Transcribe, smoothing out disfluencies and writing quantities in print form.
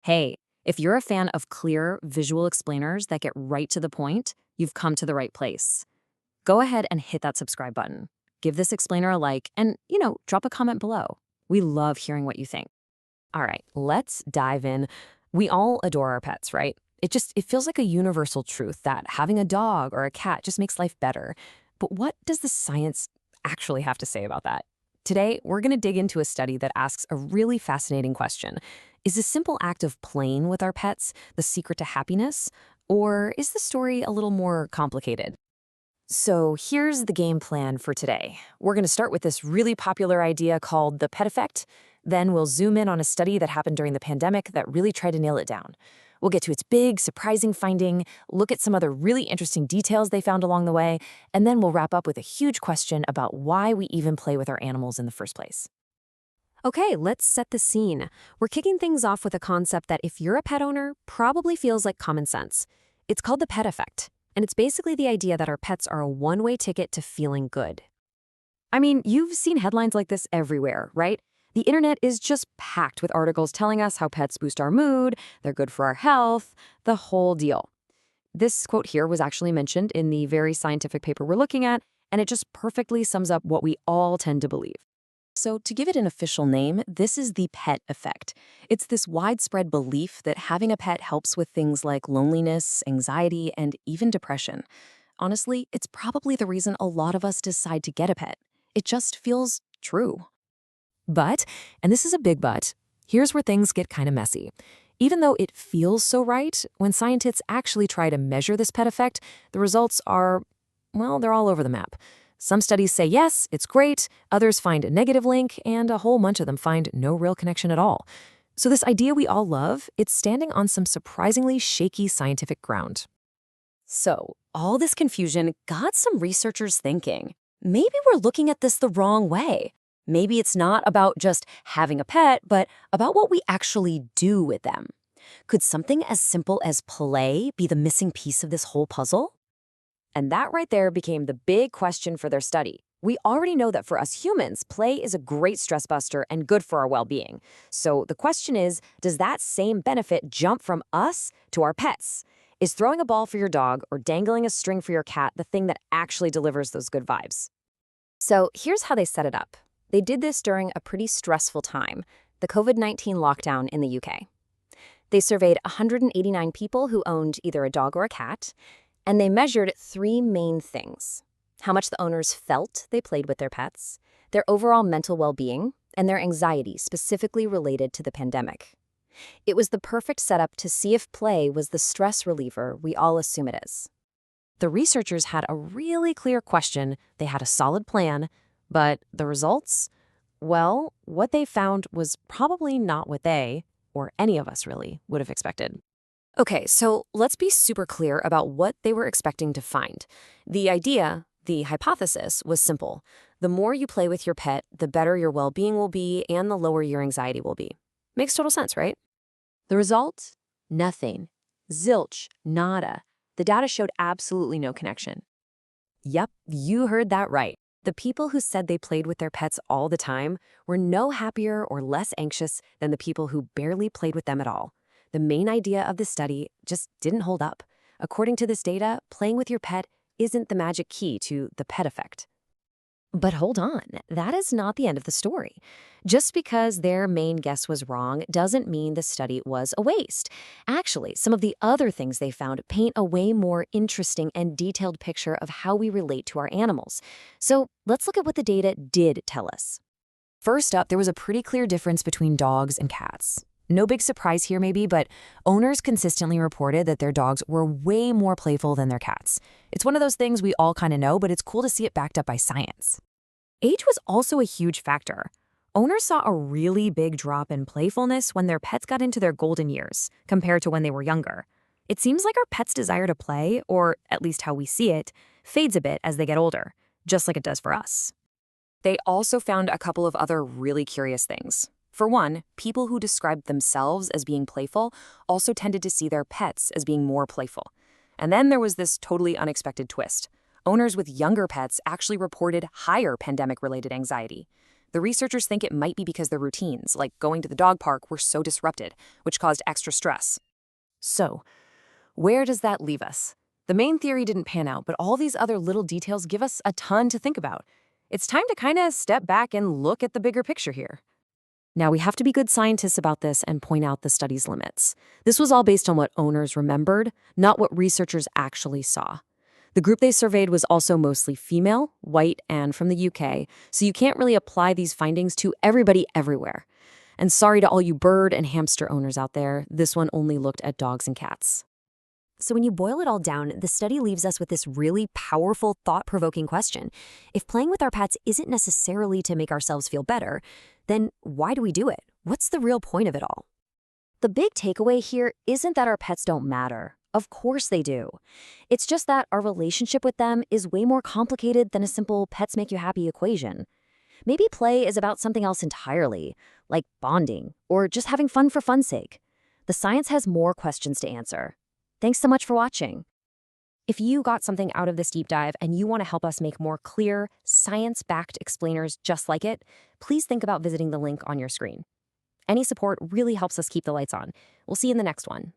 Hey, if you're a fan of clear, visual explainers that get right to the point, you've come to the right place. Go ahead and hit that subscribe button. Give this explainer a like and, drop a comment below. We love hearing what you think. All right, let's dive in. We all adore our pets, right? It feels like a universal truth that having a dog or a cat just makes life better. But what does the science actually have to say about that? Today, we're going to dig into a study that asks a really fascinating question. Is the simple act of playing with our pets the secret to happiness? Or is the story a little more complicated? So here's the game plan for today. We're going to start with this really popular idea called the pet effect. Then we'll zoom in on a study that happened during the pandemic that really tried to nail it down. We'll get to its big, surprising finding, look at some other really interesting details they found along the way, and then we'll wrap up with a huge question about why we even play with our animals in the first place. Okay, let's set the scene. We're kicking things off with a concept that, if you're a pet owner, probably feels like common sense. It's called the pet effect, and it's basically the idea that our pets are a one-way ticket to feeling good. I mean, you've seen headlines like this everywhere, right? The internet is just packed with articles telling us how pets boost our mood, they're good for our health, the whole deal. This quote here was actually mentioned in the very scientific paper we're looking at, and it just perfectly sums up what we all tend to believe. So to give it an official name, this is the pet effect. It's this widespread belief that having a pet helps with things like loneliness, anxiety, and even depression. Honestly, it's probably the reason a lot of us decide to get a pet. It just feels true. But, and this is a big but, here's where things get kind of messy. Even though it feels so right, when scientists actually try to measure this pet effect, the results are, well, they're all over the map. Some studies say yes, it's great, others find a negative link, and a whole bunch of them find no real connection at all. So this idea we all love, it's standing on some surprisingly shaky scientific ground. So, all this confusion got some researchers thinking, maybe we're looking at this the wrong way. Maybe it's not about just having a pet, but about what we actually do with them. Could something as simple as play be the missing piece of this whole puzzle? And that right there became the big question for their study. We already know that for us humans, play is a great stress buster and good for our well-being. So the question is, does that same benefit jump from us to our pets? Is throwing a ball for your dog or dangling a string for your cat the thing that actually delivers those good vibes? So here's how they set it up. They did this during a pretty stressful time, the COVID-19 lockdown in the UK. They surveyed 189 people who owned either a dog or a cat, and they measured three main things: how much the owners felt they played with their pets, their overall mental well-being, and their anxiety specifically related to the pandemic. It was the perfect setup to see if play was the stress reliever we all assume it is. The researchers had a really clear question, they had a solid plan, but the results? Well, what they found was probably not what they, or any of us really, would have expected. Okay, so let's be super clear about what they were expecting to find. The idea, the hypothesis, was simple. The more you play with your pet, the better your well-being will be and the lower your anxiety will be. Makes total sense, right? The result? Nothing. Zilch. Nada. The data showed absolutely no connection. Yep, you heard that right. The people who said they played with their pets all the time were no happier or less anxious than the people who barely played with them at all. The main idea of the study just didn't hold up. According to this data, playing with your pet isn't the magic key to the pet effect. But hold on, that is not the end of the story. Just because their main guess was wrong doesn't mean the study was a waste. Actually, some of the other things they found paint a way more interesting and detailed picture of how we relate to our animals. So let's look at what the data did tell us. First up, there was a pretty clear difference between dogs and cats. No big surprise here maybe, but owners consistently reported that their dogs were way more playful than their cats. It's one of those things we all kind of know, but it's cool to see it backed up by science. Age was also a huge factor. Owners saw a really big drop in playfulness when their pets got into their golden years, compared to when they were younger. It seems like our pets' desire to play, or at least how we see it, fades a bit as they get older, just like it does for us. They also found a couple of other really curious things. For one, people who described themselves as being playful also tended to see their pets as being more playful. And then there was this totally unexpected twist. Owners with younger pets actually reported higher pandemic-related anxiety. The researchers think it might be because their routines, like going to the dog park, were so disrupted, which caused extra stress. So, where does that leave us? The main theory didn't pan out, but all these other little details give us a ton to think about. It's time to kind of step back and look at the bigger picture here. Now, we have to be good scientists about this and point out the study's limits. This was all based on what owners remembered, not what researchers actually saw. The group they surveyed was also mostly female, white, and from the UK, so you can't really apply these findings to everybody everywhere. And sorry to all you bird and hamster owners out there, this one only looked at dogs and cats. So when you boil it all down, the study leaves us with this really powerful, thought-provoking question. If playing with our pets isn't necessarily to make ourselves feel better, then why do we do it? What's the real point of it all? The big takeaway here isn't that our pets don't matter. Of course they do. It's just that our relationship with them is way more complicated than a simple pets make you happy equation. Maybe play is about something else entirely, like bonding or just having fun for fun's sake. The science has more questions to answer. Thanks so much for watching. If you got something out of this deep dive and you want to help us make more clear, science-backed explainers just like it, please think about visiting the link on your screen. Any support really helps us keep the lights on. We'll see you in the next one.